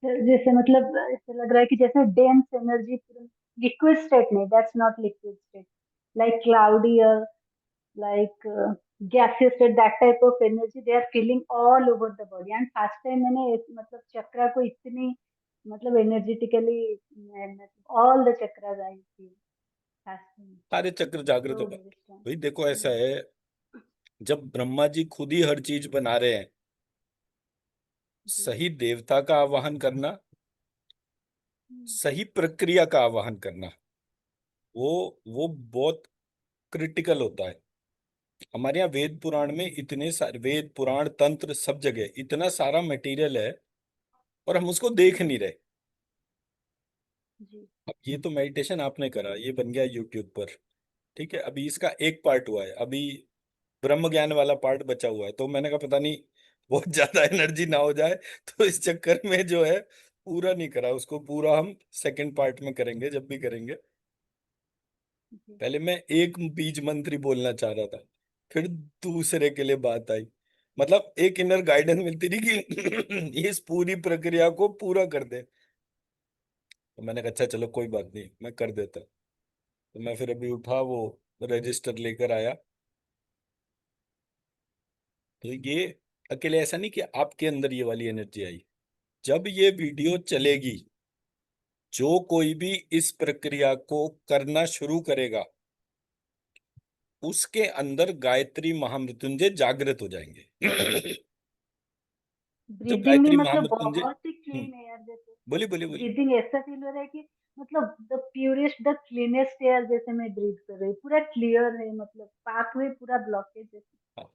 जैसे मतलब ऐसे लग रहा है कि जैसे डेंस एनर्जी, लिक्विड स्टेट नहीं, that's not liquid state, like cloudy, like gaseous state, that type of energy they are feeling all over the body. And first time मैंने मतलब चक्रा को इतनी मतलब energetically all the chakras I feel first time. सारे चक्र जागृत So होगा। very strong. भाई देखो ऐसा Hmm. है, जब ब्रह्मा जी खुद ही हर चीज बना रहे हैं, जी. सही देवता का आवाहन करना, Hmm. सही प्रक्रिया का आवाहन करना, वो वो बहुत क्रिटिकल होता है। हमारे यहाँ वेद पुराण में इतने सारे, वेद पुराण तंत्र सब जगह इतना सारा मटेरियल है, और हम उसको देख नहीं Hmm. रहे। जी. अब ये तो मेडिटेशन आपने करा, ये बन गया यूट्यूब पर, ठीक है, अभी इसका एक पार्ट हुआ है, अभी ब्रह्म ज्ञान वाला पार्ट बचा हुआ है, तो मैंने कहा पता नहीं बहुत ज्यादा एनर्जी ना हो जाए, तो इस चक्कर में जो है पूरा नहीं करा उसको, पूरा हम सेकंड पार्ट में करेंगे जब भी करेंगे। जी. पहले मैं एक बीज मंत्र ही बोलना चाह रहा था, फिर दूसरे के लिए बात आई, मतलब एक इनर गाइडेंस मिलती रही कि इस पूरी प्रक्रिया को पूरा कर दे। तो मैंने कहा अच्छा चलो कोई बात नहीं, मैं कर देता। तो मैं फिर अभी उठा, वो रजिस्टर लेकर आया। तो ये अकेले ऐसा नहीं कि आपके अंदर ये वाली एनर्जी आई, जब ये वीडियो चलेगी, जो कोई भी इस प्रक्रिया को करना शुरू करेगा, उसके अंदर गायत्री महामृत्युंजय जागृत हो जाएंगे। जब ब्रीदिंग भी गायत्री मतलब महामृत्युंजय, बहुत ही क्लीन है यार, जैसे बोलिए बोलिए बोलिए। ब्रीदिंग ऐसा फील हो रहा है कि मतलब the purest the cleanest air जैसे मैं ब्रीथ कर रही हूँ, पूरा क्लियर है, मतलब पाथवे पूरा ब्लॉकेज है। हाँ,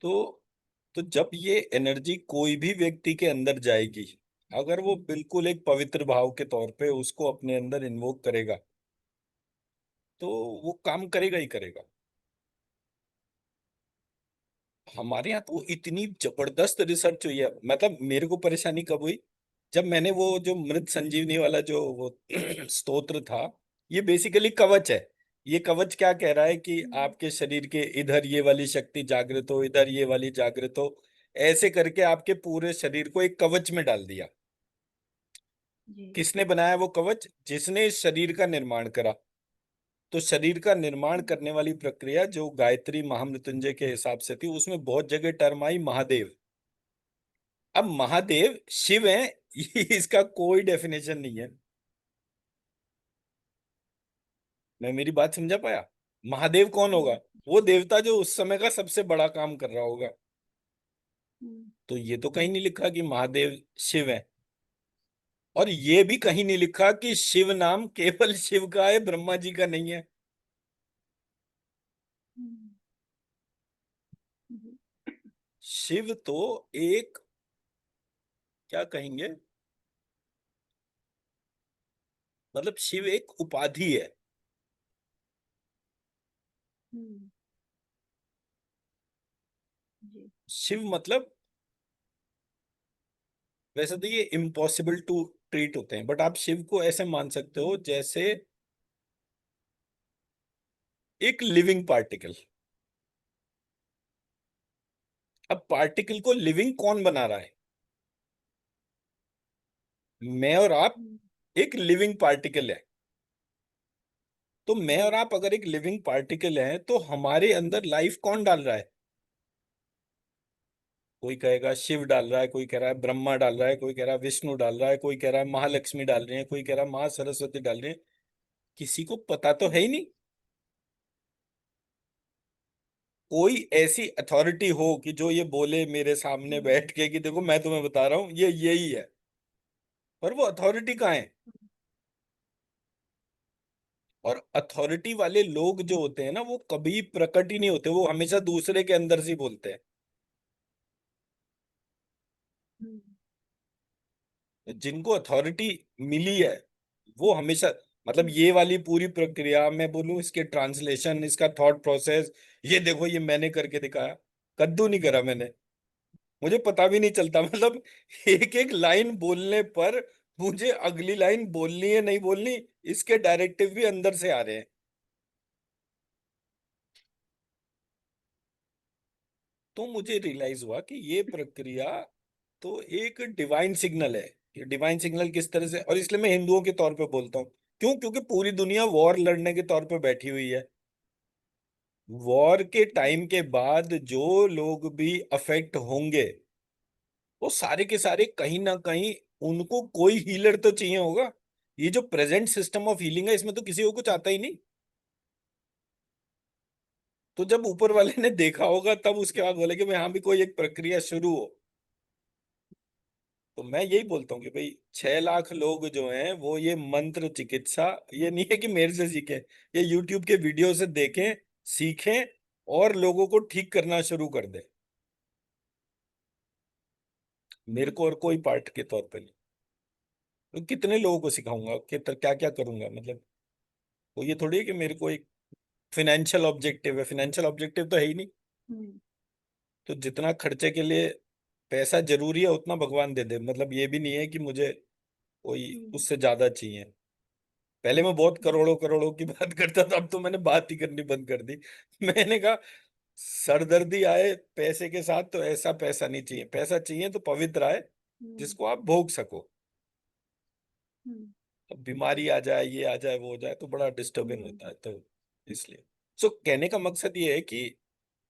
तो तो जब ये एनर्जी कोई भी व्यक्ति के अंदर जाएगी, अगर वो बिल्कुल एक पवित्र भाव के तौर पे उसको अपने अंदर इन्वोक करेगा, तो वो काम करेगा ही करेगा। हमारे यहाँ तो इतनी जबरदस्त रिसर्च हुई है, मतलब मेरे को परेशानी कब हुई, जब मैंने वो जो मृत संजीवनी वाला जो वो स्तोत्र था, ये बेसिकली कवच है। ये कवच क्या कह रहा है कि हम्म. आपके शरीर के इधर ये वाली शक्ति जागृत हो, इधर ये वाली जागृत हो, ऐसे करके आपके पूरे शरीर को एक कवच में डाल दिया। जी. किसने बनाया वो कवच? जिसने इस शरीर का निर्माण करा। तो शरीर का निर्माण हम्म. करने वाली प्रक्रिया जो गायत्री महामृत्युंजय के हिसाब से थी, उसमें बहुत जगह टर्म आई महादेव। अब महादेव शिव है, इसका कोई डेफिनेशन नहीं है। मैं मेरी बात समझा पाया? महादेव कौन होगा? वो देवता जो उस समय का सबसे बड़ा काम कर रहा होगा। हम्म. तो ये तो कहीं नहीं लिखा कि महादेव शिव है, और ये भी कहीं नहीं लिखा कि शिव नाम केवल शिव का है, ब्रह्मा जी का नहीं है। हम्म. जी. शिव तो एक, क्या कहेंगे, मतलब शिव एक उपाधि है। हम्म. जी. शिव मतलब, वैसे तो ये इम्पॉसिबल टू ट्रीट होते हैं, बट आप शिव को ऐसे मान सकते हो जैसे एक लिविंग पार्टिकल। अब पार्टिकल को लिविंग कौन बना रहा है? मैं और आप हम्म. एक लिविंग पार्टिकल है। तो मैं और जी. आप अगर एक लिविंग पार्टिकल हैं, तो हमारे अंदर लाइफ कौन डाल रहा है? कोई कहेगा शिव डाल रहा है, कोई कह रहा है ब्रह्मा डाल रहा है, कोई कह रहा है विष्णु डाल रहा है, कोई कह रहा है महालक्ष्मी डाल रही है, कोई कह रहा है माँ सरस्वती डाल रही है। किसी को पता तो है ही नहीं। कोई ऐसी अथॉरिटी हो कि जो ये बोले मेरे सामने हम्म. बैठ के कि देखो मैं तुम्हें बता रहा हूं ये यही है, पर वो अथॉरिटी कहाँ है? और अथॉरिटी वाले लोग जो होते हैं ना, वो कभी प्रकट ही नहीं होते, वो हमेशा दूसरे के अंदर से ही बोलते हैं। हम्म. जिनको अथॉरिटी मिली है, वो हमेशा, मतलब हम्म. ये वाली पूरी प्रक्रिया मैं बोलूं, इसके ट्रांसलेशन, इसका थॉट प्रोसेस, ये देखो ये मैंने करके दिखाया, कद्दू नहीं करा मैंने। मुझे पता भी नहीं चलता, मतलब एक एक लाइन बोलने पर मुझे अगली लाइन बोलनी है नहीं बोलनी, इसके डायरेक्टिव भी अंदर से आ रहे हैं। तो मुझे रियलाइज हुआ कि ये प्रक्रिया तो एक डिवाइन सिग्नल है। ये डिवाइन सिग्नल किस तरह से, और इसलिए मैं हिंदुओं के तौर पे बोलता हूँ, क्यों? क्योंकि पूरी दुनिया वॉर लड़ने के तौर पे बैठी हुई है। वॉर के टाइम के बाद जो लोग भी अफेक्ट होंगे, वो सारे के सारे कहीं ना कहीं उनको कोई हीलर तो चाहिए होगा। ये जो प्रेजेंट सिस्टम ऑफ हीलिंग है, इसमें तो किसी को कुछ आता ही नहीं। तो जब ऊपर वाले ने देखा होगा, तब उसके बाद बोले कि भाई हाँ भी कोई एक प्रक्रिया शुरू हो। तो मैं यही बोलता हूँ कि भाई 6 लाख लोग जो हैं वो ये मंत्र चिकित्सा, ये नहीं है कि मेरे से सीखें, ये यूट्यूब के वीडियो से देखें, सीखें, और लोगों को ठीक करना शुरू कर दें। मेरे को और कोई पार्ट के तौर पे नहीं। तो कितने लोगों को सिखाऊंगा, क्या क्या करूंगा, मतलब वो ये थोड़ी है कि मेरे को एक फाइनेंशियल ऑब्जेक्टिव है। फाइनेंशियल ऑब्जेक्टिव तो है ही नहीं। हम्म। तो जितना खर्चे के लिए पैसा जरूरी है उतना भगवान दे दे, मतलब ये भी नहीं है कि मुझे कोई हम्म। उससे ज्यादा चाहिए। पहले मैं बहुत हम्म। करोड़ों करोड़ों की बात करता था, अब तो मैंने बात ही करनी बंद कर दी। मैंने कहा सरदर्दी आए पैसे के साथ तो ऐसा पैसा नहीं चाहिए, पैसा चाहिए तो पवित्र आए, हम्म। जिसको आप भोग सको। हम्म। अब बीमारी आ जाए, ये आ जाए, वो हो जाए, तो बड़ा डिस्टर्बिंग हम्म। होता है। तो इसलिए सो कहने का मकसद ये है कि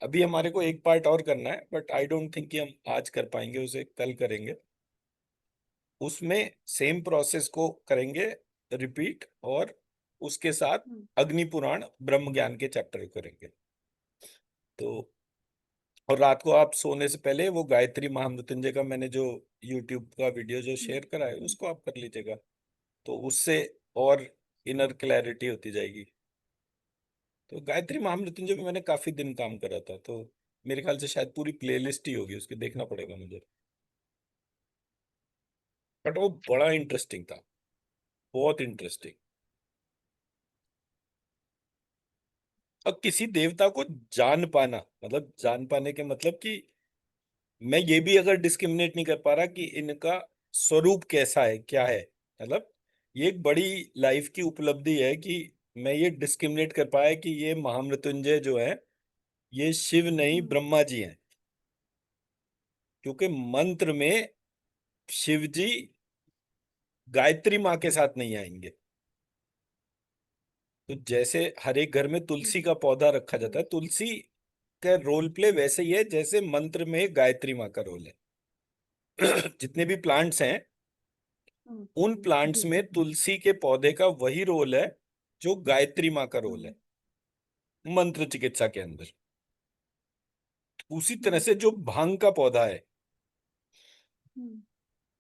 अभी हमारे को एक पार्ट और करना है, बट आई डोंट थिंक कि हम आज कर पाएंगे, उसे कल करेंगे। उसमें सेम प्रोसेस को करेंगे रिपीट, और उसके साथ हम्म। अग्नि पुराण ब्रह्म ज्ञान के चैप्टर करेंगे। तो और रात को आप सोने से पहले वो गायत्री महामृत्युंजय का मैंने जो यूट्यूब का वीडियो जो हम्म। शेयर करा है, हम्म। उसको आप कर लीजिएगा। तो उससे और इनर क्लैरिटी होती जाएगी। तो गायत्री महामृत्युंजय में मैंने काफी दिन काम करा था, तो मेरे ख्याल से शायद पूरी प्लेलिस्ट ही होगी उसकी, देखना पड़ेगा मुझे। बट वो बड़ा इंटरेस्टिंग था, बहुत इंटरेस्टिंग। और किसी देवता को जान पाना, मतलब जान पाने के मतलब कि मैं ये भी अगर डिस्क्रिमिनेट नहीं कर पा रहा कि इनका स्वरूप कैसा है, क्या है, मतलब ये एक बड़ी लाइफ की उपलब्धि है कि मैं ये डिस्क्रिमिनेट कर पाया कि ये महामृत्युंजय जो है, ये शिव नहीं हम्म। ब्रह्मा जी हैं। क्योंकि मंत्र में शिव जी गायत्री माँ के साथ नहीं आएंगे। तो जैसे हर एक घर में तुलसी का पौधा रखा जाता हम्म। है, तुलसी का रोल प्ले वैसे ही है जैसे मंत्र में गायत्री माँ का रोल है। जितने भी प्लांट्स हैं, हम्म। उन प्लांट्स जी। में तुलसी के पौधे का वही रोल है जो गायत्री माँ का रोल है हम्म। मंत्र चिकित्सा के अंदर। उसी तरह हम्म। से जो भांग का पौधा है, हम्म।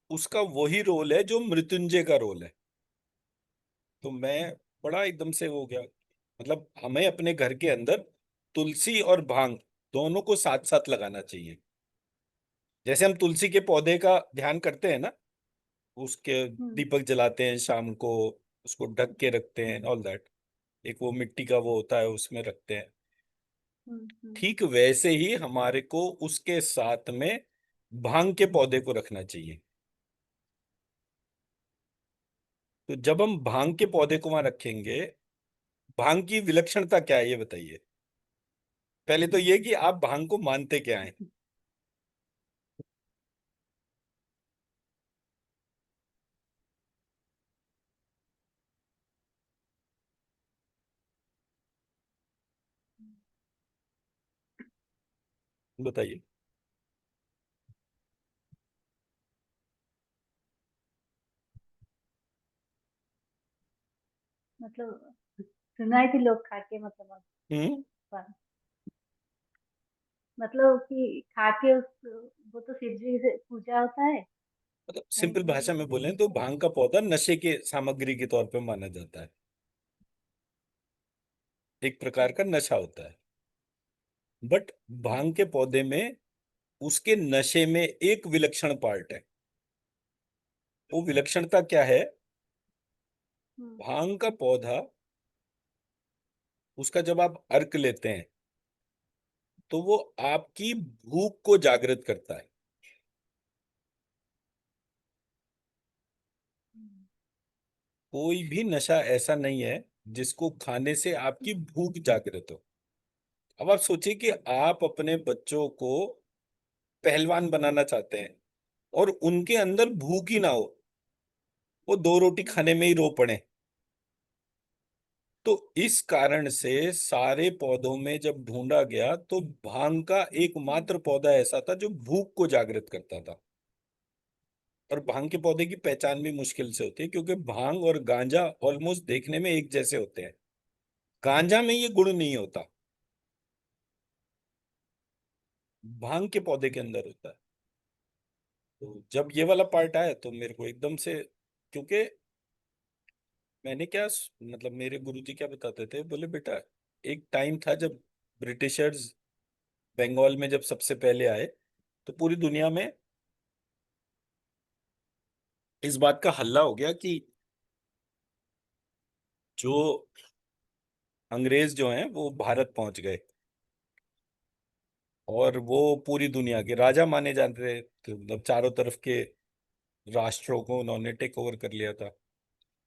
उसका वही रोल है जो मृत्युंजय का रोल है। तो मैं बड़ा एकदम से हो गया, मतलब हमें अपने घर के अंदर तुलसी और भांग दोनों को साथ साथ लगाना चाहिए। जैसे हम तुलसी के पौधे का ध्यान करते हैं ना, उसके हम्म। दीपक जलाते हैं शाम को, उसको ढक के रखते हैं, ऑल दैट। एक वो मिट्टी का वो होता है, उसमें रखते हैं। हम्म। हम्म। ठीक वैसे ही हमारे को उसके साथ में भांग के पौधे को रखना चाहिए। तो जब हम भांग के पौधे को वहां रखेंगे, भांग की विलक्षणता क्या है ये बताइए। पहले तो ये कि आप भांग को मानते क्या है, बताइए। मतलब सुना है कि लोग खा के हम्म। मतलब कि खा के उस वो तो शिव जी से पूजा होता है। मतलब नहीं सिंपल नहीं भाषा में बोलें तो अच्छा। भांग का पौधा नशे के सामग्री के तौर पे माना जाता है। एक प्रकार का नशा होता है। बट भांग के पौधे में उसके नशे में एक विलक्षण पार्ट है। वो विलक्षणता क्या है? हम्म। भांग का पौधा, उसका जब आप अर्क लेते हैं, तो वो आपकी भूख को जागृत करता है। हम्म। कोई भी नशा ऐसा नहीं है जिसको खाने से आपकी भूख जागृत हो। अब आप सोचिए कि आप अपने बच्चों को पहलवान बनाना चाहते हैं, और उनके अंदर भूख ही ना हो, वो 2 रोटी खाने में ही रो पड़े। तो इस कारण से सारे पौधों में जब ढूंढा गया तो भांग का एकमात्र पौधा ऐसा था जो भूख को जागृत करता था। और भांग के पौधे की पहचान भी मुश्किल से होती है, क्योंकि भांग और गांजा ऑलमोस्ट देखने में एक जैसे होते हैं। गांजा में ये गुण नहीं होता, भांग के पौधे के अंदर होता है। तो जब ये वाला पार्ट आया तो मेरे को एकदम से, क्योंकि मैंने क्या मतलब मेरे गुरुजी क्या बताते थे, बोले बेटा एक टाइम था जब ब्रिटिशर्स बंगाल में जब सबसे पहले आए, तो पूरी दुनिया में इस बात का हल्ला हो गया कि जो अंग्रेज जो हैं वो भारत पहुंच गए, और वो पूरी दुनिया के राजा माने जाते थे। तो मतलब चारों तरफ के राष्ट्रों को उन्होंने टेक ओवर कर लिया था।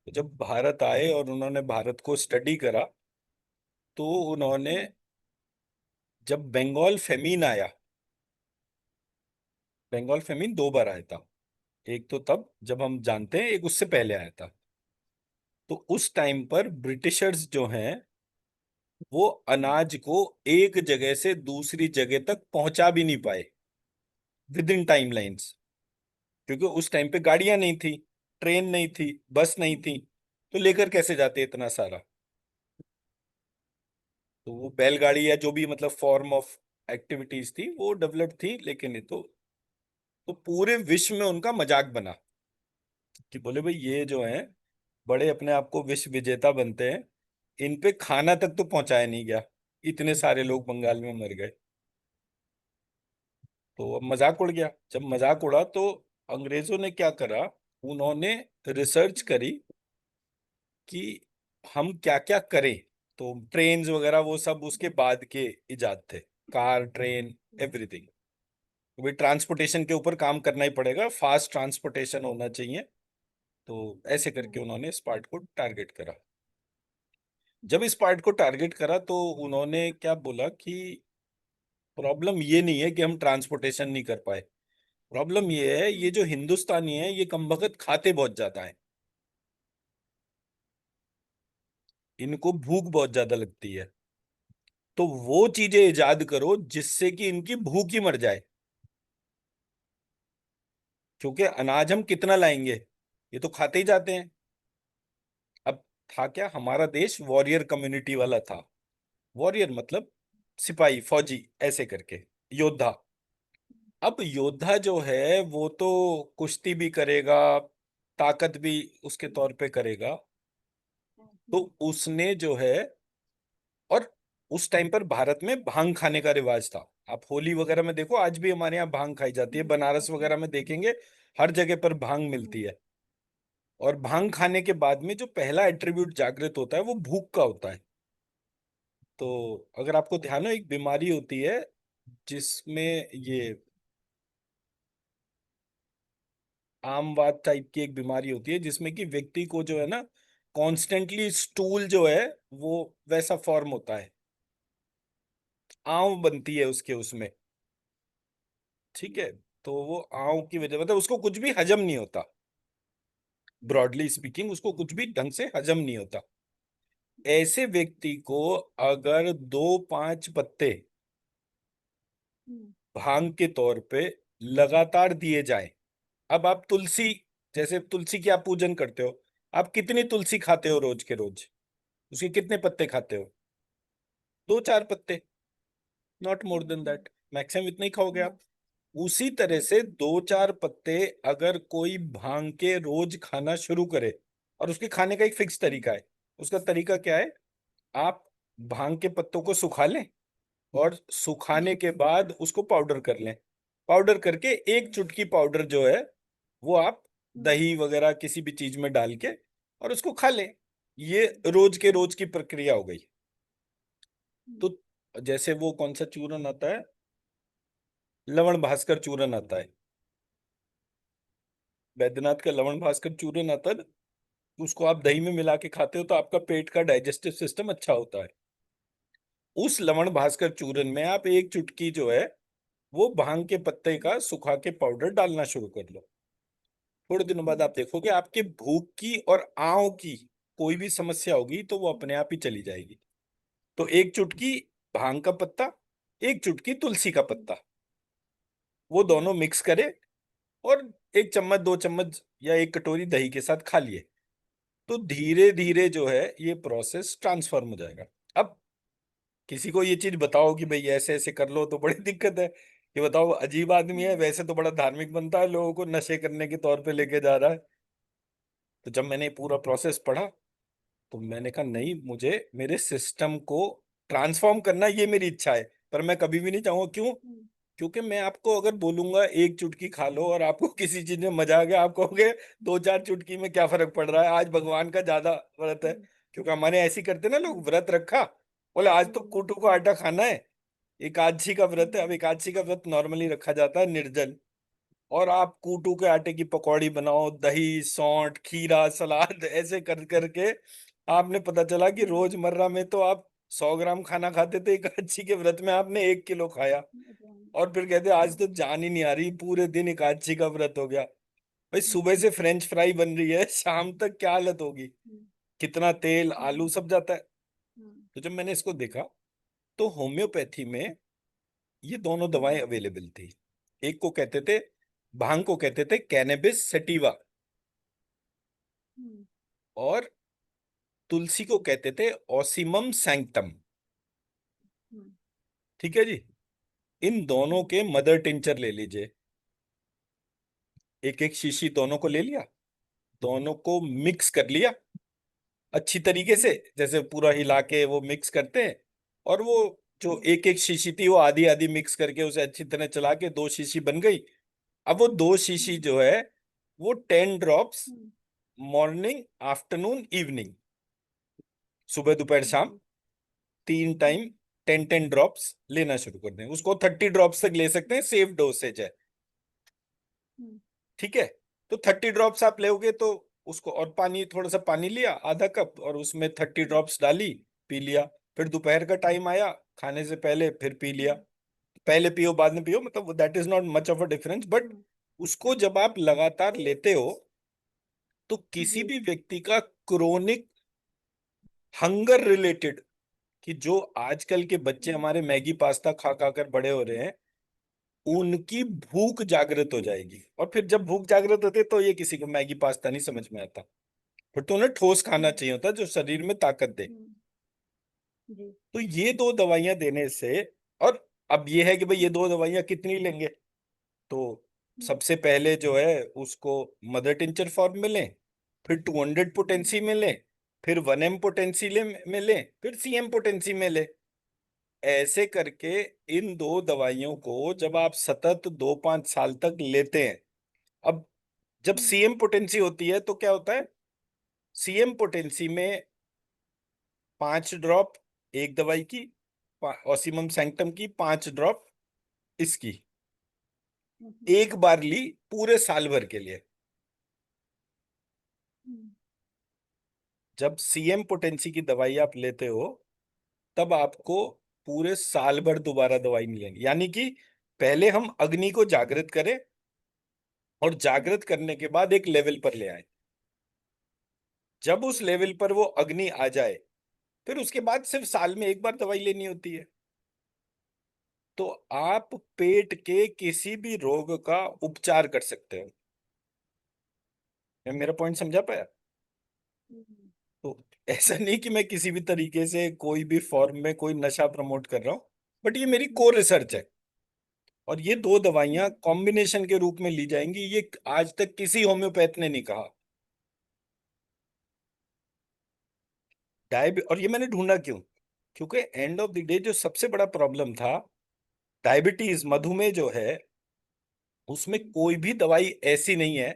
तो जब भारत आए और उन्होंने भारत को स्टडी करा, तो उन्होंने, जब बंगाल फेमीन आया, बंगाल फेमीन 2 बार आया था, एक तो तब जब हम जानते हैं, एक उससे पहले आया था। तो उस टाइम पर ब्रिटिशर्स जो हैं वो अनाज को एक जगह से दूसरी जगह तक पहुंचा भी नहीं पाए विद इन टाइम लाइन्स, क्योंकि उस टाइम पे गाड़ियां नहीं थी, ट्रेन नहीं थी, बस नहीं थी, तो लेकर कैसे जाते इतना सारा। तो वो बैलगाड़ी या जो भी मतलब फॉर्म ऑफ एक्टिविटीज थी वो डेवलप थी, लेकिन ये तो पूरे विश्व में उनका मजाक बना कि बोले भाई ये जो है बड़े अपने आप को विश्व विजेता बनते हैं, इन पे खाना तक तो पहुंचाया नहीं गया, इतने सारे लोग बंगाल में मर गए। तो अब मजाक उड़ गया। जब मजाक उड़ा तो अंग्रेजों ने क्या करा, उन्होंने रिसर्च करी कि हम क्या क्या करें। तो ट्रेन्स वगैरह वो सब उसके बाद के इजाद थे, कार ट्रेन एवरीथिंग। वे ट्रांसपोर्टेशन के ऊपर काम करना ही पड़ेगा, फास्ट ट्रांसपोर्टेशन होना चाहिए। तो ऐसे करके उन्होंने इस पार्ट को टारगेट करा। जब इस पार्ट को टारगेट करा तो उन्होंने क्या बोला कि प्रॉब्लम ये नहीं है कि हम ट्रांसपोर्टेशन नहीं कर पाए, प्रॉब्लम ये है ये जो हिंदुस्तानी है ये कमबख्त खाते बहुत ज्यादा है, इनको भूख बहुत ज्यादा लगती है। तो वो चीजें इजाद करो जिससे कि इनकी भूख ही मर जाए, क्योंकि अनाज हम कितना लाएंगे, ये तो खाते ही जाते हैं। अब था क्या, हमारा देश वॉरियर कम्युनिटी वाला था। वॉरियर मतलब सिपाही फौजी ऐसे करके, योद्धा। अब योद्धा जो है वो तो कुश्ती भी करेगा, ताकत भी उसके तौर पे करेगा। तो उसने जो है, और उस टाइम पर भारत में भांग खाने का रिवाज था। आप होली वगैरह में देखो, आज भी हमारे यहाँ भांग खाई जाती है, बनारस वगैरह में देखेंगे हर जगह पर भांग मिलती है। और भांग खाने के बाद में जो पहला एट्रीब्यूट जागृत होता है वो भूख का होता है। तो अगर आपको ध्यान हो, एक बीमारी होती है जिसमें ये आमवाद टाइप की एक बीमारी होती है, जिसमें कि व्यक्ति को जो है ना कॉन्स्टेंटली स्टूल जो है वो वैसा फॉर्म होता है, आंव बनती है उसके उसमें। ठीक है। तो वो आंव की वजह मतलब उसको कुछ भी हजम नहीं होता, ब्रॉडली स्पीकिंग उसको कुछ भी ढंग से हजम नहीं होता। ऐसे व्यक्ति को अगर 2-5 पत्ते भांग के तौर पे लगातार दिए जाएं। अब आप तुलसी, जैसे तुलसी की आप पूजन करते हो, आप कितनी तुलसी खाते हो रोज के रोज, उसके कितने पत्ते खाते हो? 2-4 पत्ते, not more than that, maximum इतना ही खाओगे आप। उसी तरह से 2-4 पत्ते अगर कोई भांग के रोज खाना शुरू करे, और उसके खाने का एक फिक्स तरीका है। उसका तरीका क्या है, आप भांग के पत्तों को सुखा लें, और सुखाने के बाद उसको पाउडर कर लें। पाउडर करके एक चुटकी पाउडर जो है वो आप दही वगैरह किसी भी चीज में डाल के और उसको खा लें। ये रोज के रोज की प्रक्रिया हो गई। तो जैसे वो कौन सा चूरन आता है, लवण भास्कर चूरन आता है, बैद्यनाथ का लवण भास्कर चूरन आता है ना, उसको आप दही में मिला के खाते हो तो आपका पेट का डाइजेस्टिव सिस्टम अच्छा होता है। उस लवण भास्कर चूरन में आप एक चुटकी जो है वो भांग के पत्ते का सुखा के पाउडर डालना शुरू कर लो। थोड़े दिनों बाद आप देखोगे आपके भूख की और आंव की कोई भी समस्या होगी तो वो अपने आप ही चली जाएगी। तो एक चुटकी भांग का पत्ता, एक चुटकी तुलसी का पत्ता, वो दोनों मिक्स करे और एक चम्मच, दो चम्मच या एक कटोरी दही के साथ खा लिए, तो धीरे धीरे जो है ये प्रोसेस ट्रांसफॉर्म हो जाएगा। अब किसी को ये चीज बताओ कि भाई ऐसे ऐसे कर लो तो बड़ी दिक्कत है। ये बताओ, अजीब आदमी है, वैसे तो बड़ा धार्मिक बनता है, लोगों को नशे करने के तौर पे लेके जा रहा है। तो जब मैंने पूरा प्रोसेस पढ़ा तो मैंने कहा नहीं, मुझे मेरे सिस्टम को ट्रांसफॉर्म करना, ये मेरी इच्छा है। पर मैं कभी भी नहीं चाहूंगा, क्यों? क्योंकि मैं आपको अगर बोलूंगा एक चुटकी खा लो और आपको किसी चीज में मजा आ गया, आप कहोगे दो चार चुटकी में क्या फर्क पड़ रहा है, आज भगवान का ज्यादा व्रत है। क्योंकि हमारे ऐसे ही करते ना लोग, व्रत रखा, बोले आज तो कूटू को आटा खाना है, एकादशी का व्रत है। अब एकादशी का व्रत नॉर्मली रखा जाता है निर्जल, और आप कूटू के आटे की पकौड़ी बनाओ, दही, सौंठ, खीरा, सलाद ऐसे कर करके आपने, पता चला कि रोजमर्रा में तो आप 100 ग्राम खाना खाते थे, एकादशी के व्रत में आपने 1 किलो खाया। और फिर कहते आज तो जान ही नहीं आ रही, पूरे दिन एकादशी का व्रत हो गया। भाई सुबह से फ्रेंच फ्राई बन रही है, शाम तक क्या हालत होगी, कितना तेल आलू सब जाता है। तो जब मैंने इसको देखा तो होम्योपैथी में ये दोनों दवाएं अवेलेबल थी। एक को कहते थे, भांग को कहते थे कैनेबिस सेटिवा, और तुलसी को कहते थे ऑसीमम सैंक्टम। ठीक है जी। इन दोनों के मदर टिंचर ले लीजिए, एक एक शीशी दोनों को ले लिया, दोनों को मिक्स कर लिया अच्छी तरीके से, जैसे पूरा हिला के वो मिक्स करते हैं। और वो जो एक एक शीशी थी वो आधी आधी मिक्स करके उसे अच्छी तरह चला के 2 शीशी बन गई। अब वो 2 शीशी जो है वो 10 ड्रॉप्स, मॉर्निंग, आफ्टरनून, इवनिंग, सुबह दोपहर शाम, 3 टाइम 10-10 ड्रॉप्स लेना शुरू कर दें। उसको 30 ड्रॉप्स तक ले सकते हैं, सेफ डोसेज है। ठीक है। तो 30 ड्रॉप्स आप लोगे तो उसको, और पानी, थोड़ा सा पानी लिया आधा कप और उसमें 30 ड्रॉप्स डाली, पी लिया। फिर दोपहर का टाइम आया, खाने से पहले फिर पी लिया। पहले पियो बाद में पियो, मतलब that is not much of a difference, but उसको जब आप लगातार लेते हो तो किसी भी व्यक्ति का क्रोनिक हंगर रिलेटेड, कि जो आजकल के बच्चे हमारे मैगी पास्ता खा खा कर बड़े हो रहे हैं, उनकी भूख जागृत हो जाएगी। और फिर जब भूख जागृत होती है तो ये किसी को मैगी पास्ता नहीं समझ में आता, फिर तो उन्हें ठोस खाना चाहिए होता है जो शरीर में ताकत दे। तो ये दो दवाइयां देने से, और अब ये है कि भाई ये दो दवाइयां कितनी लेंगे, तो सबसे पहले जो है उसको मदर टिंचर फॉर्म में लें, फिर 200 पोटेंसी में लें, फिर 1 एम पोटेंसी में लें, फिर 3 एम पोटेंसी में लें। ऐसे करके इन दो दवाइयों को जब आप सतत 2-5 साल तक लेते हैं, अब जब सीएम पोटेंसी होती है तो क्या होता है, सीएम पोटेंसी में 5 ड्रॉप एक दवाई की, ऑसिमम सैंक्टम की 5 ड्रॉप इसकी, एक बार ली पूरे साल भर के लिए। जब सीएम पोटेंसी की दवाई आप लेते हो तब आपको पूरे साल भर दोबारा दवाई नहीं लेनी, यानी कि पहले हम अग्नि को जागृत करें और जागृत करने के बाद एक लेवल पर ले आए। जब उस लेवल पर वो अग्नि आ जाए फिर उसके बाद सिर्फ साल में एक बार दवाई लेनी होती है। तो आप पेट के किसी भी रोग का उपचार कर सकते हो। मैं मेरा पॉइंट समझा पाया? तो ऐसा नहीं कि मैं किसी भी तरीके से कोई भी फॉर्म में कोई नशा प्रमोट कर रहा हूं, बट ये मेरी कोर रिसर्च है। और ये दो दवाइयां कॉम्बिनेशन के रूप में ली जाएंगी, ये आज तक किसी होम्योपैथ ने नहीं कहा। और ये मैंने ढूंढा क्यों? क्योंकि एंड ऑफ द डे जो सबसे बड़ा प्रॉब्लम था, डायबिटीज, मधुमेह जो है, उसमें कोई भी दवाई ऐसी नहीं है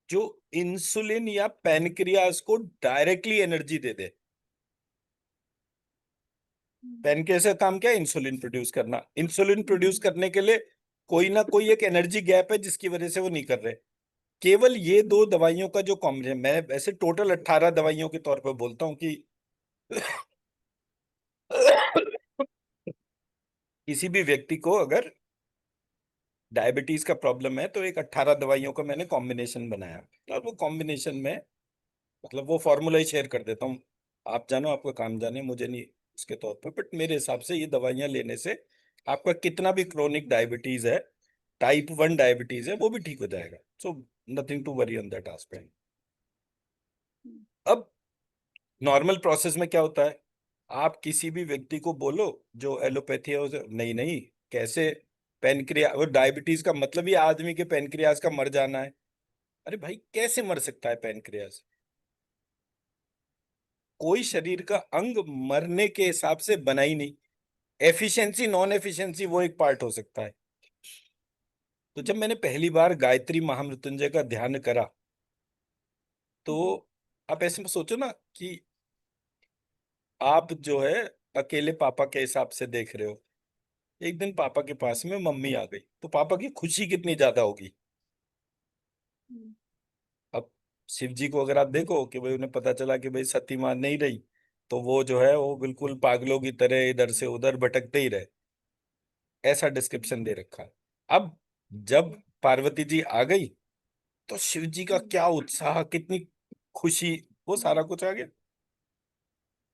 जो इंसुलिन या पैनक्रियास को डायरेक्टली एनर्जी दे दे। पैनक्रियास का काम क्या है? इंसुलिन प्रोड्यूस करना। इंसुलिन प्रोड्यूस करने के लिए कोई ना कोई एक एनर्जी गैप है जिसकी वजह से वो नहीं कर रहे। केवल ये दो दवाइयों का जो कॉम्बिनेशन, मैं वैसे टोटल 18 दवाइयों के तौर पर बोलता हूँ कि किसी भी व्यक्ति को अगर डायबिटीज का प्रॉब्लम है तो एक 18 दवाइयों का मैंने कॉम्बिनेशन बनाया, और वो कॉम्बिनेशन में मतलब वो फॉर्मूला ही शेयर कर देता हूँ। आप जानो, आपका काम जाने, मुझे नहीं उसके तौर पर, बट मेरे हिसाब से ये दवाइयां लेने से आपका कितना भी क्रोनिक डायबिटीज है, टाइप 1 डायबिटीज है, वो भी ठीक हो जाएगा। So nothing to worry on that aspect. अब नॉर्मल प्रोसेस में क्या होता है, आप किसी भी व्यक्ति को बोलो जो एलोपैथी है उसे, नहीं नहीं, कैसे पेनक्रिया, और डायबिटीज का मतलब ये आदमी के पेनक्रियास का मर जाना है। अरे भाई, कैसे मर सकता है पेनक्रियास? कोई शरीर का अंग मरने के हिसाब से बना ही नहीं। एफिशिएंसी नॉन एफिशिएंसी वो एक पार्ट हो सकता है। तो जब मैंने पहली बार गायत्री महामृत्युंजय का ध्यान करा, तो आप ऐसे में सोचो ना कि आप जो है अकेले पापा के हिसाब से देख रहे हो, एक दिन पापा के पास में मम्मी आ गई, तो पापा की खुशी कितनी ज्यादा होगी। अब शिव जी को अगर आप देखो कि भाई उन्हें पता चला कि भाई सती मां नहीं रही, तो वो जो है वो बिल्कुल पागलों की तरह इधर से उधर भटकते ही रहे। ऐसा डिस्क्रिप्शन दे रखा है। अब जब पार्वती जी आ गई, तो शिव जी का क्या उत्साह, कितनी खुशी, वो सारा कुछ आ गया।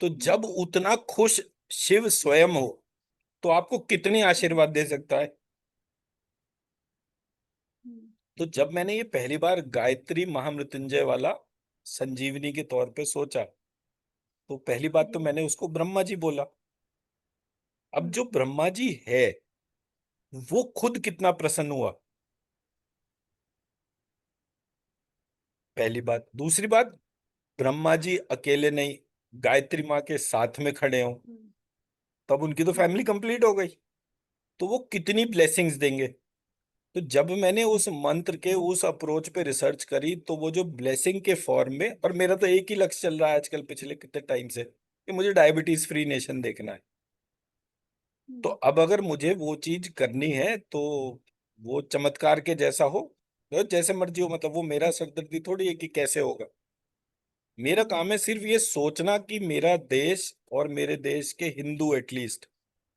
तो जब उतना खुश शिव स्वयं हो, तो आपको कितने आशीर्वाद दे सकता है। तो जब मैंने ये पहली बार गायत्री महामृत्युंजय वाला संजीवनी के तौर पे सोचा, तो पहली बात तो मैंने उसको ब्रह्मा जी बोला। अब जो ब्रह्मा जी है, वो खुद कितना प्रसन्न हुआ, पहली बात। दूसरी बात, ब्रह्मा जी अकेले नहीं, गायत्री माँ के साथ में खड़े हों, तब उनकी तो फैमिली कंप्लीट हो गई। तो वो कितनी ब्लेसिंग्स देंगे। तो जब मैंने उस मंत्र के उस अप्रोच पे रिसर्च करी, तो वो जो ब्लेसिंग के फॉर्म में, और मेरा तो एक ही लक्ष्य चल रहा है आजकल पिछले कितने टाइम से, कि मुझे डायबिटीज फ्री नेशन देखना है। तो अब अगर मुझे वो चीज करनी है, तो वो चमत्कार के जैसा हो, तो जैसे मर्जी हो, मतलब वो मेरा सरदर्दी थोड़ी है कि कैसे होगा। मेरा काम है सिर्फ ये सोचना कि मेरा देश और मेरे देश के हिंदू एटलीस्ट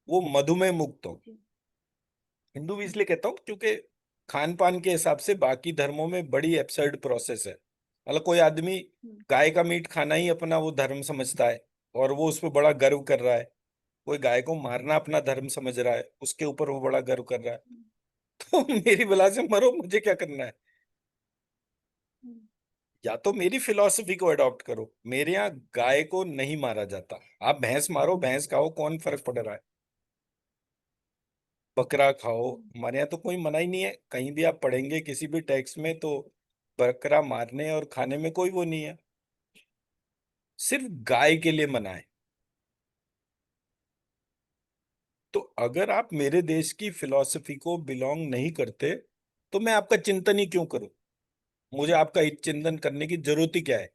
वो मधुमेह मुक्त हो। हिंदू भी इसलिए कहता हूँ क्योंकि खान पान के हिसाब से बाकी धर्मों में बड़ी एब्सर्ड प्रोसेस है। मतलब कोई आदमी गाय का मीट खाना ही अपना वो धर्म समझता है, और वो उस पर बड़ा गर्व कर रहा है। कोई गाय को मारना अपना धर्म समझ रहा है, उसके ऊपर वो बड़ा गर्व कर रहा है। तो मेरी बला से मरो, मुझे क्या करना है। या तो मेरी फिलॉसफी को अडॉप्ट करो। मेरे यहाँ गाय को नहीं मारा जाता। आप भैंस मारो, भैंस खाओ, कौन फर्क पड़ रहा है। बकरा खाओ, हमारे यहाँ तो कोई मना ही नहीं है। कहीं भी आप पढ़ेंगे किसी भी टेक्स्ट में, तो बकरा मारने और खाने में कोई वो नहीं है। सिर्फ गाय के लिए मना है। तो अगर आप मेरे देश की फिलॉसफी को बिलोंग नहीं करते, तो मैं आपका चिंतन ही क्यों करूं। मुझे आपका हित चिंतन करने की जरूरत ही क्या है।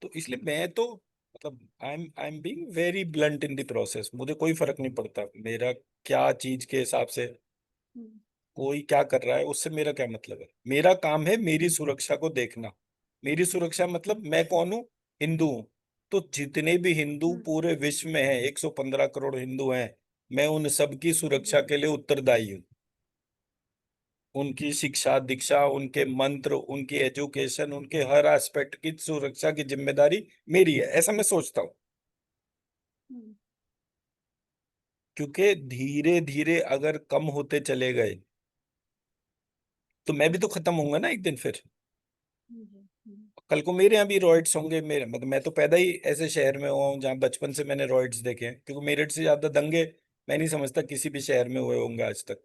तो इसलिए मैं तो मतलब I am being very blunt in the process. मुझे कोई फर्क नहीं पड़ता मेरा क्या चीज के हिसाब से कोई क्या कर रहा है, उससे मेरा क्या मतलब है। मेरा काम है मेरी सुरक्षा को देखना। मेरी सुरक्षा मतलब मैं कौन हूँ, हिंदू हूँ। तो जितने भी हिंदू पूरे विश्व में हैं, 115 करोड़ हिंदू हैं, मैं उन सबकी सुरक्षा के लिए उत्तरदायी हूँ। उनकी शिक्षा दीक्षा, उनके मंत्र, उनकी एजुकेशन, उनके हर एस्पेक्ट की सुरक्षा की जिम्मेदारी मेरी है, ऐसा मैं सोचता हूँ। क्योंकि धीरे धीरे अगर कम होते चले गए, तो मैं भी तो खत्म होऊंगा ना एक दिन फिर। कल को मेरे यहाँ भी रॉयट्स होंगे। मेरे मतलब मैं तो पैदा ही ऐसे शहर में हुआ हूँ जहाँ बचपन से मैंने रॉयट्स देखे हैं, क्योंकि मेरठ से ज्यादा दंगे मैं नहीं समझता किसी भी शहर में हुए होंगे आज तक।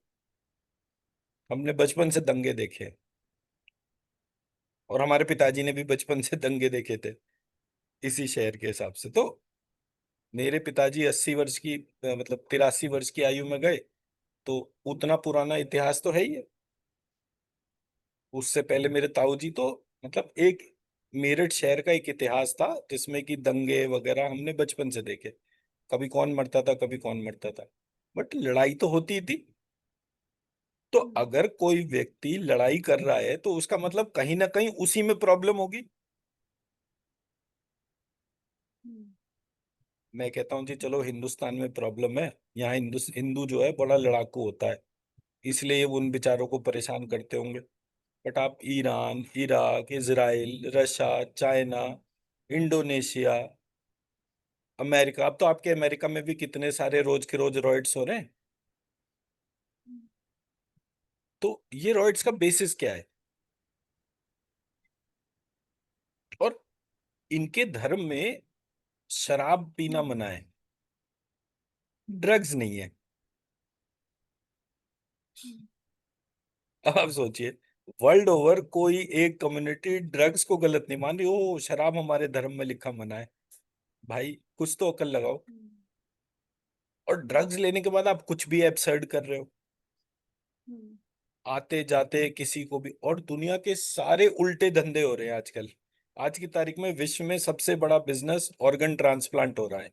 हमने बचपन से दंगे देखे हैं, और हमारे पिताजी ने भी बचपन से दंगे देखे थे इसी शहर के हिसाब से। तो मेरे पिताजी 80 वर्ष की मतलब 83 वर्ष की आयु में गए, तो उतना पुराना इतिहास तो है ही है। उससे पहले मेरे ताऊ जी तो मतलब एक मेरठ शहर का एक इतिहास था जिसमें कि दंगे वगैरह हमने बचपन से देखे। कभी कौन मरता था, कभी कौन मरता था, बट लड़ाई तो होती थी। तो अगर कोई व्यक्ति लड़ाई कर रहा है, तो उसका मतलब कहीं ना कहीं उसी में प्रॉब्लम होगी। मैं कहता हूँ जी चलो हिंदुस्तान में प्रॉब्लम है, यहाँ हिंदू हिंदू जो है बड़ा लड़ाकू होता है, इसलिए ये उन बेचारों को परेशान करते होंगे। बट आप Iran, Iraq, Israel, Russia, China, Indonesia, America, अब तो आपके अमेरिका में भी कितने सारे रोज के रोज रॉयट्स हो रहे हैं। तो ये रॉयट्स का बेसिस क्या है? और इनके धर्म में शराब पीना मना है, ड्रग्स नहीं है। अब आप सोचिए, वर्ल्ड ओवर कोई एक कम्युनिटी ड्रग्स को गलत नहीं मान रही, ओ शराब हमारे धर्म में लिखा मना है। भाई कुछ तो अकल लगाओ। और ड्रग्स लेने के बाद आप कुछ भी एब्सर्ड कर रहे हो, आते जाते किसी को भी। और दुनिया के सारे उल्टे धंधे हो रहे हैं आजकल। आज की तारीख में विश्व में सबसे बड़ा बिजनेस ऑर्गन ट्रांसप्लांट हो रहा है।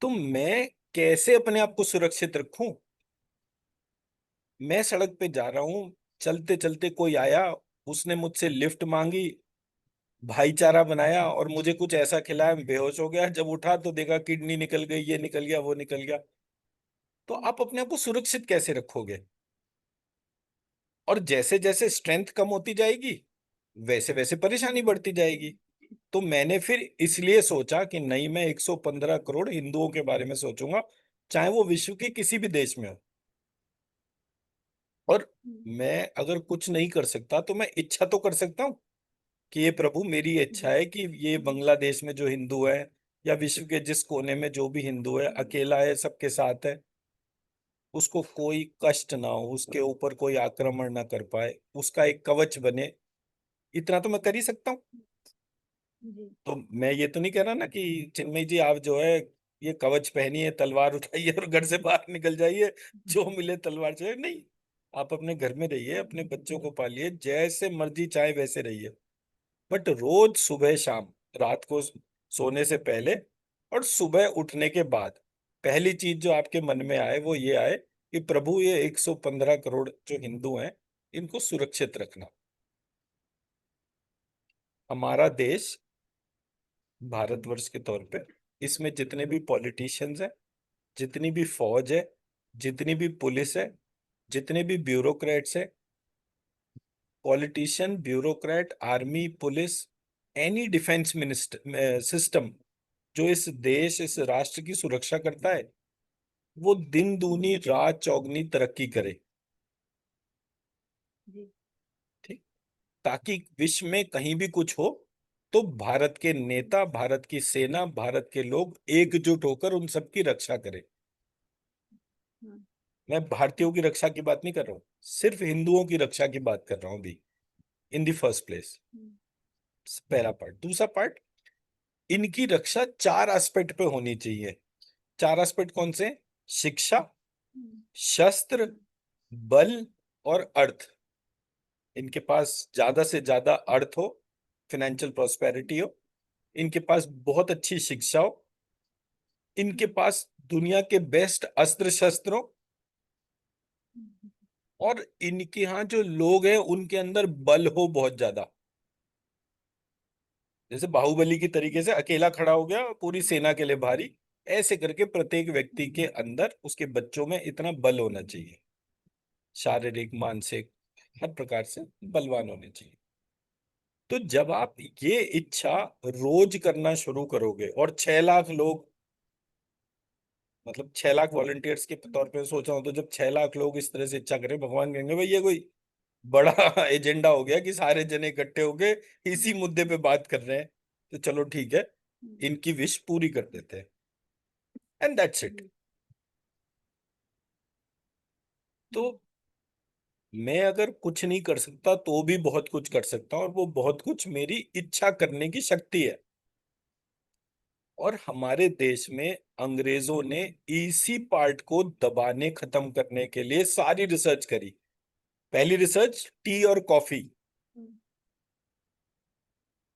तो मैं कैसे अपने आप को सुरक्षित रखूं? मैं सड़क पे जा रहा हूं, चलते चलते कोई आया, उसने मुझसे लिफ्ट मांगी, भाईचारा बनाया और मुझे कुछ ऐसा खिलाया, मैं बेहोश हो गया। जब उठा तो देखा किडनी निकल गई, ये निकल गया, वो निकल गया। तो आप अपने आप को सुरक्षित कैसे रखोगे? और जैसे जैसे स्ट्रेंथ कम होती जाएगी, वैसे वैसे परेशानी बढ़ती जाएगी। तो मैंने फिर इसलिए सोचा कि नहीं, मैं 115 करोड़ हिंदुओं के बारे में सोचूंगा, चाहे वो विश्व के किसी भी देश में हो। और मैं अगर कुछ नहीं कर सकता तो मैं इच्छा तो कर सकता हूँ कि ये प्रभु मेरी इच्छा है कि ये बांग्लादेश में जो हिंदू है, या विश्व के जिस कोने में जो भी हिंदू है, अकेला है, सबके साथ है, उसको कोई कष्ट ना हो, उसके ऊपर कोई आक्रमण ना कर पाए, उसका एक कवच बने। इतना तो मैं कर ही सकता हूँ। तो मैं ये तो नहीं कह रहा ना कि चिन्मय जी आप जो है ये कवच पहनिए, तलवार उठाइए और घर से बाहर निकल जाइए, जो मिले तलवार चलाइए, नहीं। आप अपने घर में रहिए, अपने बच्चों को पालिए, जैसे मर्जी चाहे वैसे रहिए। बट रोज सुबह शाम, रात को सोने से पहले और सुबह उठने के बाद, पहली चीज जो आपके मन में आए वो ये आए कि प्रभु ये 115 करोड़ जो हिंदू हैं, इनको सुरक्षित रखना। हमारा देश, भारतवर्ष के तौर पे, इसमें जितने भी पॉलिटिशियंस हैं, जितनी भी फौज है, जितनी भी पुलिस है, जितने भी ब्यूरोक्रेट्स हैं, politician, bureaucrat, army, police, any defence minister system जो इस देश, इस राष्ट्र की सुरक्षा करता है, वो दिन दूनी रात चौगनी तरक्की करे। ठीक। ताकि विश्व में कहीं भी कुछ हो तो भारत के नेता, भारत की सेना, भारत के लोग एकजुट होकर उन सबकी रक्षा करें। मैं भारतीयों की रक्षा की बात नहीं कर रहा हूँ, सिर्फ हिंदुओं की रक्षा की बात कर रहा हूँ अभी, इन दी फर्स्ट प्लेस। पहला पार्ट। दूसरा पार्ट, इनकी रक्षा चार एस्पेक्ट पे होनी चाहिए। चार एस्पेक्ट कौन से? शिक्षा, शस्त्र, बल और अर्थ। इनके पास ज्यादा से ज्यादा अर्थ हो, फाइनेंशियल प्रोस्पेरिटी हो, इनके पास बहुत अच्छी शिक्षा हो, इनके पास दुनिया के बेस्ट अस्त्र शस्त्र हो, और इनके यहाँ जो लोग हैं उनके अंदर बल हो बहुत ज्यादा। जैसे बाहुबली की तरीके से अकेला खड़ा हो गया पूरी सेना के लिए भारी, ऐसे करके प्रत्येक व्यक्ति के अंदर, उसके बच्चों में इतना बल होना चाहिए, शारीरिक, मानसिक, हर प्रकार से बलवान होने चाहिए। तो जब आप ये इच्छा रोज करना शुरू करोगे, और 6 लाख लोग, मतलब 6 लाख वॉलंटियर्स के तौर पे सोचा हूं, तो जब 6 लाख लोग इस तरह से इच्छा करें, भगवान कहेंगे भाई ये कोई बड़ा एजेंडा हो गया कि सारे जने इकट्ठे होके इसी मुद्दे पे बात कर रहे हैं, तो चलो ठीक है, इनकी विश पूरी कर देते हैं, एंड दैट्स इट। तो मैं अगर कुछ नहीं कर सकता तो भी बहुत कुछ कर सकता हूं, और वो बहुत कुछ मेरी इच्छा करने की शक्ति है। और हमारे देश में अंग्रेजों ने इसी पार्ट को दबाने, खत्म करने के लिए सारी रिसर्च करी। पहली रिसर्च, टी और कॉफी।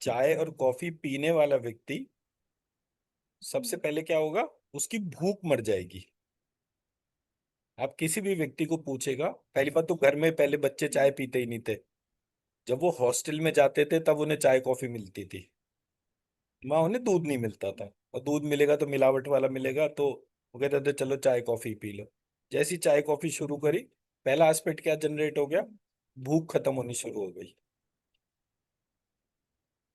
चाय और कॉफी पीने वाला व्यक्ति सबसे पहले क्या होगा, उसकी भूख मर जाएगी। आप किसी भी व्यक्ति को पूछेगा, पहली बात तो घर में पहले बच्चे चाय पीते ही नहीं थे। जब वो हॉस्टल में जाते थे तब उन्हें चाय कॉफी मिलती थी। वहां उन्हें दूध नहीं मिलता था, और दूध मिलेगा तो मिलावट वाला मिलेगा, तो वो कहते थे चलो चाय कॉफी पी लो। जैसी चाय कॉफी शुरू करी, पहला एस्पेक्ट क्या जनरेट हो गया, भूख खत्म होनी शुरू हो गई,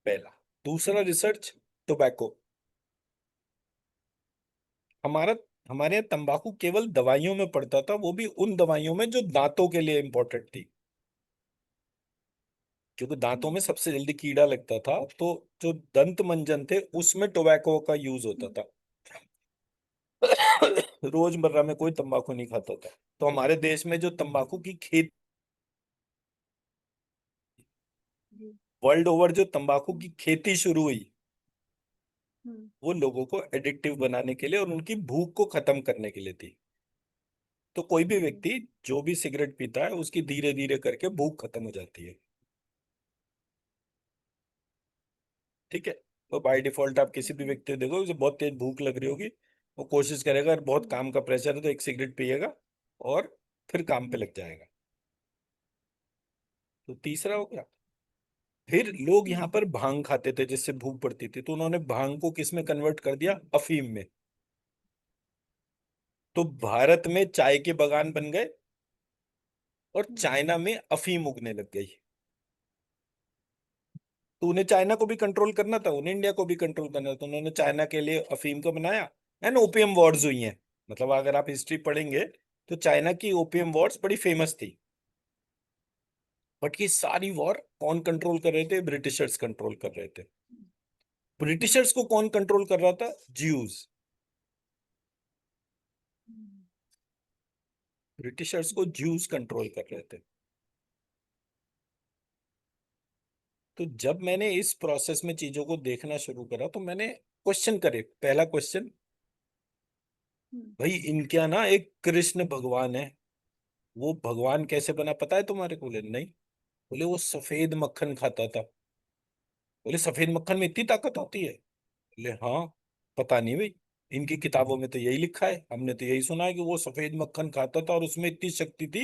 पहला। दूसरा रिसर्च, टोबैको। हमारा हमारे यहाँ तंबाकू केवल दवाइयों में पड़ता था, वो भी उन दवाइयों में जो दांतों के लिए इंपॉर्टेंट थी, क्योंकि दांतों में सबसे जल्दी कीड़ा लगता था, तो जो दंत मंजन थे उसमें टोबैको का यूज होता था। रोजमर्रा में कोई तंबाकू नहीं खाता था। तो हमारे देश में जो तंबाकू की खेती, जी। वर्ल्ड ओवर जो तंबाकू की खेती शुरू हुई, हम्म। वो लोगों को एडिक्टिव बनाने के लिए और उनकी भूख को खत्म करने के लिए थी। तो कोई भी हम्म। व्यक्ति जो भी सिगरेट पीता है, उसकी धीरे धीरे करके भूख खत्म हो जाती है। ठीक है। तो बाय डिफॉल्ट आप किसी भी हम्म। व्यक्ति को देखो, उसे बहुत तेज भूख लग रही होगी, वो कोशिश करेगा, अगर बहुत हम्म। काम का प्रेशर है तो एक सिगरेट पिएगा और फिर काम पे हम्म। लग जाएगा। तो तीसरा हो गया। फिर लोग यहाँ हम्म। पर भांग खाते थे जिससे भूख पड़ती थी, तो उन्होंने भांग को किस में कन्वर्ट कर दिया, अफीम में। तो भारत में चाय के बागान बन गए, और हम्म। चाइना में अफीम उगने लग गई। तो उन्हें चाइना को भी कंट्रोल करना था, उन्हें इंडिया को भी कंट्रोल करना था, तो उन्होंने चाइना के लिए अफीम को बनाया। एंड ओपियम वॉर्स हुई हैं। मतलब अगर आप हिस्ट्री पढ़ेंगे तो चाइना की ओपियम वॉर्स बड़ी फेमस थी। बट ये सारी वॉर कौन कंट्रोल कर रहे थे, ब्रिटिशर्स कंट्रोल कर रहे थे। ब्रिटिशर्स को कौन कंट्रोल कर रहा था, ज्यूज। हम्म। ब्रिटिशर्स को ज्यूज कंट्रोल कर रहे थे। तो जब मैंने इस प्रोसेस में चीजों को देखना शुरू करा, तो मैंने क्वेश्चन करे, पहला क्वेश्चन, हम्म। भाई इनके यहाँ ना एक कृष्ण भगवान है, वो भगवान कैसे बना पता है तुम्हारे को? बोले नहीं। बोले वो सफेद मक्खन खाता था। बोले सफेद मक्खन में इतनी ताकत होती है? बोले हाँ। पता नहीं भाई, इनकी किताबों में तो यही लिखा है, हमने तो यही सुना है कि वो सफेद मक्खन खाता था और उसमें इतनी शक्ति थी,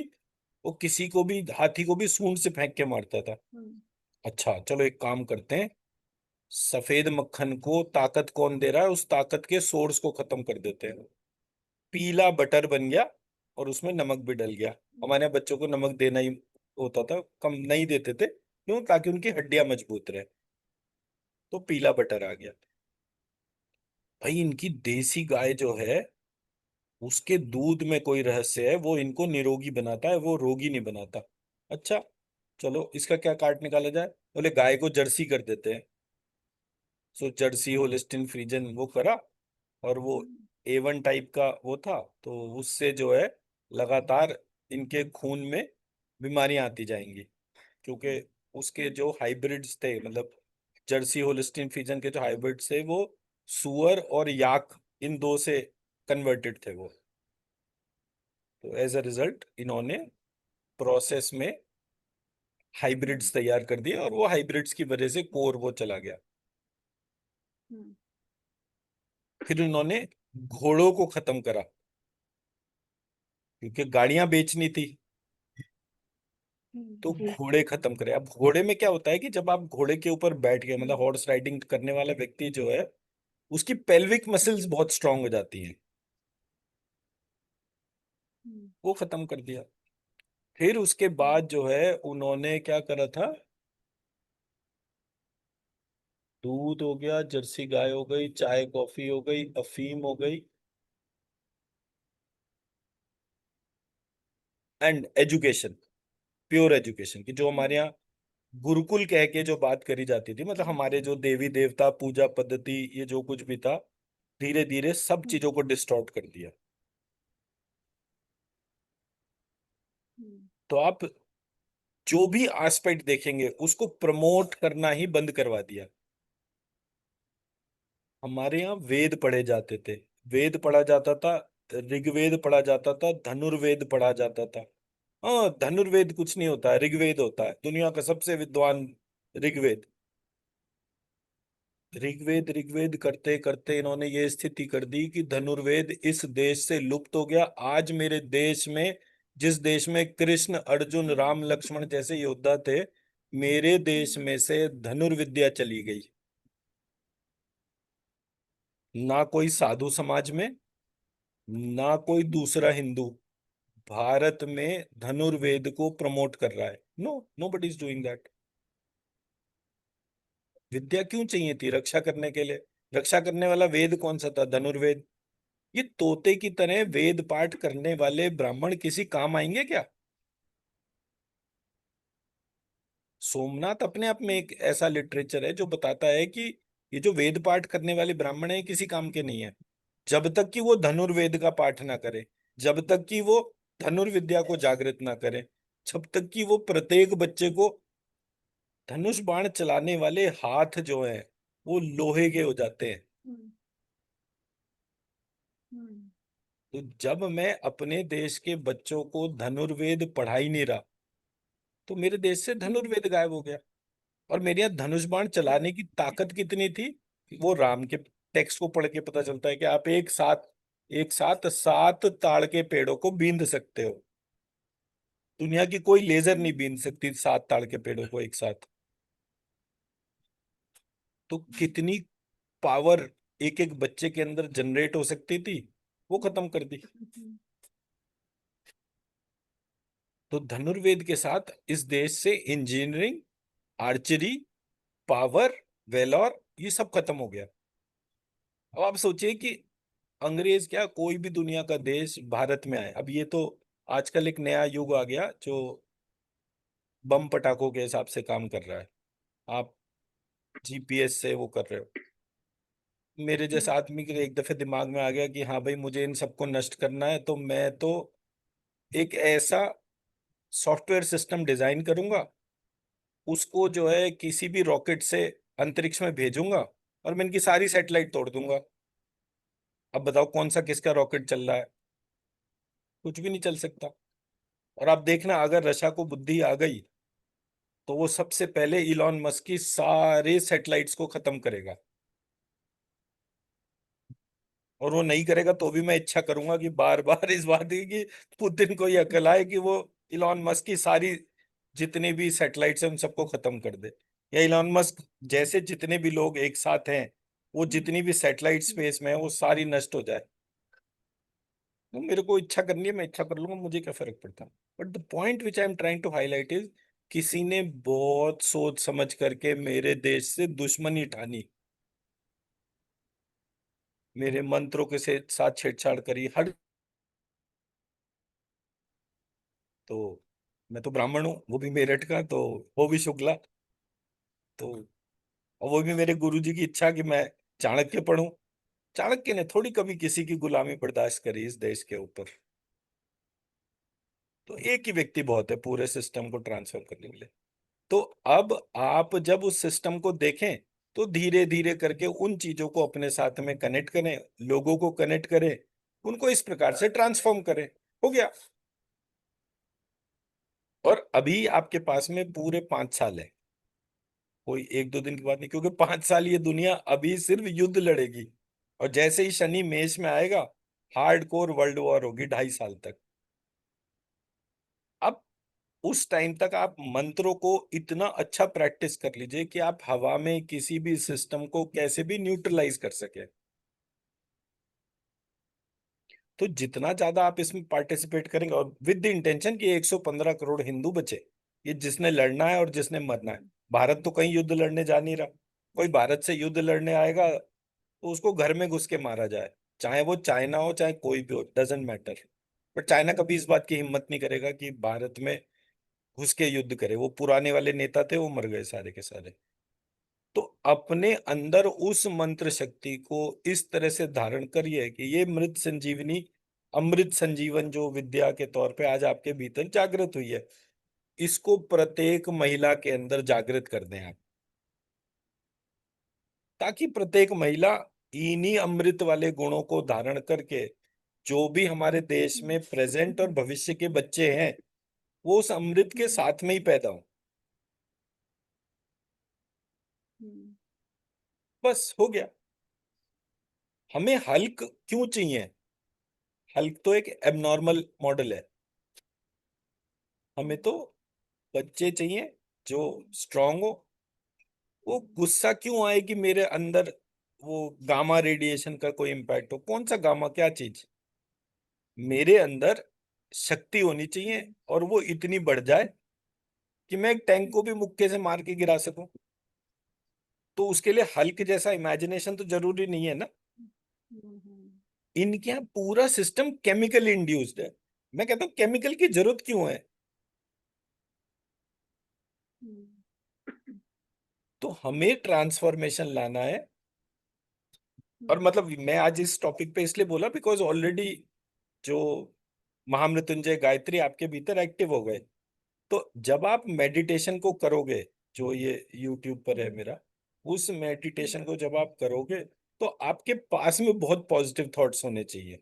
वो किसी को भी, हाथी को भी सूंड से फेंक के मारता था। हम्म। अच्छा चलो एक काम करते हैं, सफेद मक्खन को ताकत कौन दे रहा है, उस ताकत के सोर्स को खत्म कर देते हैं। पीला बटर बन गया, और उसमें नमक भी डल गया। हमारे यहाँ बच्चों को नमक देना ही होता था, कम नहीं देते थे, क्यों? ताकि उनकी हड्डियां मजबूत रहे। तो पीला बटर आ गया। भाई इनकी देसी गाय जो है, उसके दूध में कोई रहस्य है, वो इनको निरोगी बनाता है, वो रोगी नहीं बनाता। अच्छा चलो इसका क्या काट निकाला जाए? बोले गाय को जर्सी कर देते हैं। सो जर्सी होलिस्टीन फ्रीजन वो करा, और वो हम्म। A1 टाइप का वो था, तो उससे जो है लगातार इनके खून में बीमारियां आती जाएंगी, क्योंकि उसके जो हाइब्रिड्स थे, मतलब जर्सी होलिस्टीन फ्रीजन के जो हाइब्रिड्स थे, वो सुअर और याक, इन दो से कन्वर्टेड थे वो। तो एज अ रिजल्ट इन्होंने प्रोसेस में हम्म। हाइब्रिड्स तैयार कर दिए, और वो हाइब्रिड्स की वजह से कोर वो चला गया। हम्म। फिर इन्होंने घोड़ों को खत्म करा, क्योंकि गाड़ियां बेचनी थी, तो जी। घोड़े खत्म करे। अब घोड़े में क्या होता है कि जब आप घोड़े के ऊपर बैठ गए, मतलब हम्म। हॉर्स राइडिंग करने वाला व्यक्ति जो है, उसकी पेल्विक मसल्स हम्म। बहुत स्ट्रांग हो जाती हैं। हम्म। वो खत्म कर दिया। फिर उसके हम्म। बाद जो है उन्होंने क्या करा था, दूध हो गया, जर्सी गाय हो गई, चाय कॉफी हो गई, अफीम हो गई, एंड एजुकेशन, प्योर एजुकेशन की जो हमारे हम्म। यहाँ गुरुकुल कह के जो बात करी जाती थी, मतलब हमारे जो देवी देवता पूजा पद्धति, ये जो कुछ भी था, धीरे धीरे सब हम्म। चीजों को डिस्टॉर्ट कर दिया। हम्म। तो आप जो भी एस्पेक्ट देखेंगे, उसको प्रमोट करना ही बंद करवा दिया। हमारे यहाँ वेद पढ़े जाते थे, वेद पढ़ा जाता था, ऋग्वेद पढ़ा जाता था, धनुर्वेद पढ़ा जाता था। हाँ, धनुर्वेद कुछ नहीं होता है, ऋग्वेद होता है, दुनिया का सबसे विद्वान ऋग्वेद। ऋग्वेद ऋग्वेद करते करते इन्होंने ये स्थिति कर दी कि धनुर्वेद इस देश से लुप्त हो गया। आज मेरे देश में, जिस देश में कृष्ण अर्जुन राम लक्ष्मण जैसे योद्धा थे, मेरे देश में से धनुर्विद्या चली गई। ना कोई साधु समाज में, ना कोई दूसरा हिंदू भारत में धनुर्वेद को प्रमोट कर रहा है। No, nobody is doing that. विद्या क्यों चाहिए थी? रक्षा करने के लिए। रक्षा करने वाला वेद कौन सा था? धनुर्वेद। ये तोते की तरह वेद पाठ करने वाले ब्राह्मण किसी काम आएंगे क्या? सोमनाथ अपने आप में एक ऐसा लिटरेचर है जो बताता है कि ये जो वेद पाठ करने वाले ब्राह्मण है किसी काम के नहीं है, जब तक कि वो धनुर्वेद का पाठ ना करे, जब तक कि वो धनुर्विद्या को जागृत ना करे, जब तक कि वो प्रत्येक बच्चे को धनुष बाण चलाने वाले हाथ जो है वो लोहे के हो जाते हैं। हम्म, हम्म, तो जब मैं अपने देश के बच्चों को धनुर्वेद पढ़ा ही नहीं रहा, तो मेरे देश से हम्म, धनुर्वेद गायब हो गया। और मेरे यहाँ धनुष बाण चलाने की ताकत कितनी थी, वो राम के टेक्स्ट को पढ़ के पता चलता है कि आप एक साथ 7 ताड़ के पेड़ों को बींद सकते हो। दुनिया की कोई लेजर नहीं बींद सकती 7 ताड़ के पेड़ों को एक साथ। तो कितनी पावर एक एक बच्चे के अंदर जनरेट हो सकती थी, वो खत्म कर दी। हम्म, तो धनुर्वेद के साथ इस देश से इंजीनियरिंग, आर्चरी, पावर, वेलोर, ये सब खत्म हो गया। अब आप सोचिए कि अंग्रेज क्या, कोई भी दुनिया का देश भारत में आए। अब ये तो आजकल एक नया युग आ गया जो बम पटाखों के हिसाब से काम कर रहा है। आप जीपीएस से वो कर रहे हो। मेरे जैसे हम्म, आदमी के एक दफे दिमाग में आ गया कि हाँ भाई मुझे इन सबको नष्ट करना है, तो मैं तो एक ऐसा सॉफ्टवेयर सिस्टम डिजाइन करूंगा, उसको जो है किसी भी रॉकेट से अंतरिक्ष में भेजूंगा और मैं इनकी सारी सैटेलाइट तोड़ दूंगा। अब बताओ कौन सा किसका रॉकेट चल रहा है? कुछ भी नहीं चल सकता। और आप देखना अगर रशा को बुद्धि आ गई तो वो सबसे पहले इलॉन मस्क की सारे सैटेलाइट्स को खत्म करेगा। और वो नहीं करेगा तो भी मैं इच्छा करूंगा कि बार बार इस बात की कि पुतिन को ये अकल आए कि वो इलॉन मस्क की सारी जितने भी सैटेलाइट्स हैं उन सबको खत्म कर दे। या इलॉन मस्क जैसे जितने भी लोग एक साथ हैं, वो हम्म, जितनी भी सैटेलाइट हम्म, स्पेस में है वो सारी नष्ट हो जाए। तो मेरे को इच्छा करनी है, मैं इच्छा कर लूंगा, मुझे क्या फर्क पड़ता है। But the point which I am trying to highlight is, किसी ने बहुत सोच समझ करके मेरे देश से दुश्मनी ठानी, मेरे मंत्रों के साथ छेड़छाड़ करी हर। तो मैं तो ब्राह्मण हूँ, वो भी मेरठ का, तो वो भी शुक्ला। तो और वो भी मेरे गुरु जी की इच्छा कि मैं चाणक्य पढ़ूं। चाणक्य ने थोड़ी कभी किसी की गुलामी बर्दाश्त करी इस देश के ऊपर। तो एक ही व्यक्ति बहुत है पूरे सिस्टम को ट्रांसफर करने के लिए। तो अब आप जब उस सिस्टम को देखें तो धीरे धीरे करके उन चीजों को अपने साथ में कनेक्ट करें, लोगों को कनेक्ट करें, उनको इस प्रकार से ट्रांसफॉर्म करें। हो गया। और अभी आपके पास में पूरे 5 साल है, कोई एक दो दिन की बात नहीं, क्योंकि 5 साल ये दुनिया अभी सिर्फ युद्ध लड़ेगी। और जैसे ही शनि मेष में आएगा, हार्ड कोर वर्ल्ड वॉर होगी 2.5 साल तक। अब उस टाइम तक आप मंत्रों को इतना अच्छा प्रैक्टिस कर लीजिए कि आप हवा में किसी भी सिस्टम को कैसे भी न्यूट्रलाइज कर सके। तो जितना ज्यादा आप इसमें पार्टिसिपेट करेंगे, और विद द इंटेंशन कि 115 करोड़ हिंदू बचे, ये जिसने लड़ना है और जिसने मरना है। भारत तो कहीं युद्ध लड़ने जा नहीं रहा। कोई भारत से युद्ध लड़ने आएगा तो उसको घर में घुस के मारा जाए, चाहे वो चाइना हो चाहे कोई भी हो, डजेंट मैटर। बट चाइना कभी इस बात की हिम्मत नहीं करेगा कि भारत में घुस के युद्ध करे। वो पुराने वाले नेता थे, वो मर गए सारे के सारे। तो अपने अंदर उस मंत्र शक्ति को इस तरह से धारण करिए कि ये मृत संजीवनी, अमृत संजीवन जो विद्या के तौर पे आज आपके भीतर जागृत हुई है, इसको प्रत्येक महिला के अंदर जागृत कर दें आप, ताकि प्रत्येक महिला इन्हीं अमृत वाले गुणों को धारण करके जो भी हमारे देश में प्रेजेंट और भविष्य के बच्चे हैं वो उस अमृत के हम्म, साथ में ही पैदा हो। हम्म, बस हो गया। हमें हल्क क्यों चाहिए? हल्क तो एक एबनॉर्मल मॉडल है। हमें तो बच्चे चाहिए जो स्ट्रांग हो। वो गुस्सा क्यों आए कि मेरे अंदर वो गामा रेडिएशन का कोई इम्पैक्ट हो, कौन सा गामा, क्या चीज। मेरे अंदर शक्ति होनी चाहिए और वो इतनी बढ़ जाए कि मैं एक टैंक को भी मुक्के से मार के गिरा सकूं। तो उसके लिए हल्क जैसा इमेजिनेशन तो जरूरी नहीं है ना। हम्म, इनके यहाँ पूरा सिस्टम केमिकल इंड्यूस्ड है। मैं कहता हूँ केमिकल की जरूरत क्यों है। हम्म, तो हमें ट्रांसफॉर्मेशन लाना है। और हम्म, मतलब मैं आज इस टॉपिक पे इसलिए बोला बिकॉज ऑलरेडी जो महामृत्युंजय गायत्री आपके भीतर एक्टिव हो गए। तो जब आप मेडिटेशन को करोगे, जो ये यूट्यूब पर है मेरा, उस मेडिटेशन को जब आप करोगे तो आपके पास में बहुत पॉजिटिव थॉट्स होने चाहिए।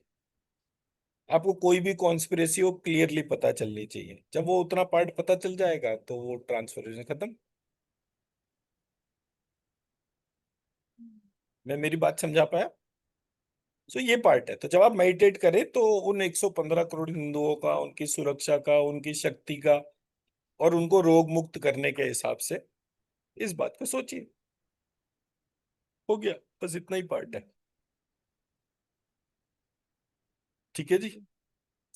आपको कोई भी कॉन्स्पिरेसी हो क्लियरली पता चलनी चाहिए। जब वो उतना पार्ट पता चल जाएगा तो वो ट्रांसफॉर्मेशन खत्म। मैं मेरी बात समझा पाया। सो ये पार्ट है। तो जब आप मेडिटेट करें तो उन 115 करोड़ हिंदुओं का, उनकी सुरक्षा का, उनकी शक्ति का, और उनको रोग मुक्त करने के हिसाब से इस बात को सोचिए। हो गया, बस इतना ही पार्ट है। ठीक है जी।